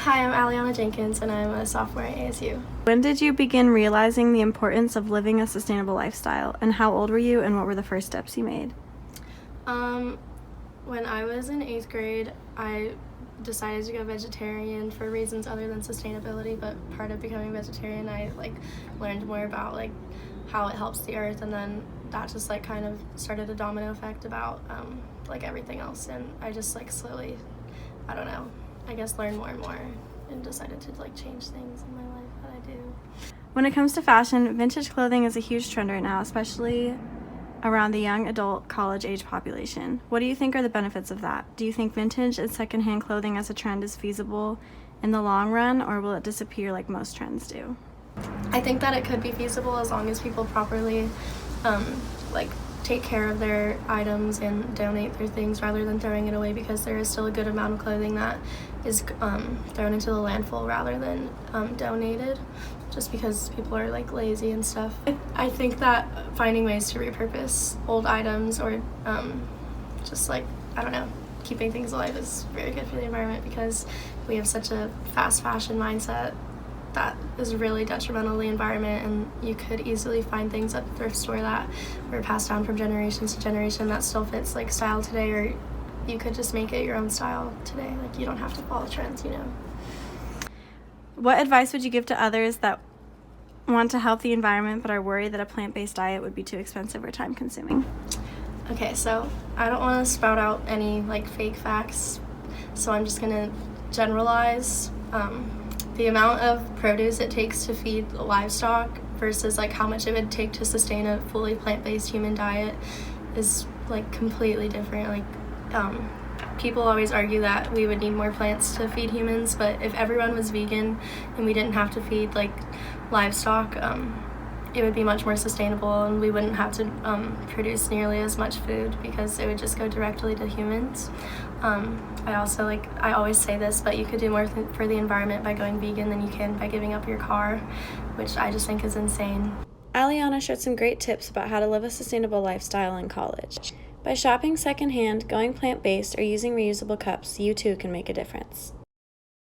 Hi, I'm Aliana Jenkins, and I'm a sophomore at ASU. When did you begin realizing the importance of living a sustainable lifestyle, and how old were you, and what were the first steps you made? When I was in 8th grade, I decided to go vegetarian for reasons other than sustainability, but part of becoming vegetarian, I learned more about how it helps the earth, and then that just kind of started a domino effect about everything else, and I just slowly, I don't know, I guess learned more and more and decided to change things in my life that I do. When it comes to fashion, vintage clothing is a huge trend right now, especially around the young adult college age population. What do you think are the benefits of that? Do you think vintage and secondhand clothing as a trend is feasible in the long run, or will it disappear like most trends do? I think that it could be feasible as long as people properly take care of their items and donate their things rather than throwing it away, because there is still a good amount of clothing that is thrown into the landfill rather than donated, just because people are lazy and stuff. I think that finding ways to repurpose old items or I don't know, keeping things alive is very good for the environment, because we have such a fast fashion mindset that is really detrimental to the environment, and you could easily find things at the thrift store that were passed down from generation to generation that still fits style today, or you could just make it your own style today. You don't have to follow trends, What advice would you give to others that want to help the environment but are worried that a plant-based diet would be too expensive or time-consuming? Okay, so I don't want to spout out any fake facts, so I'm just gonna generalize. The amount of produce it takes to feed livestock versus how much it would take to sustain a fully plant-based human diet is completely different. People always argue that we would need more plants to feed humans, but if everyone was vegan and we didn't have to feed livestock, it would be much more sustainable, and we wouldn't have to produce nearly as much food, because it would just go directly to humans. I also I always say this, but you could do more for the environment by going vegan than you can by giving up your car, which I just think is insane. Aliana shared some great tips about how to live a sustainable lifestyle in college. By shopping secondhand, going plant-based, or using reusable cups, you too can make a difference.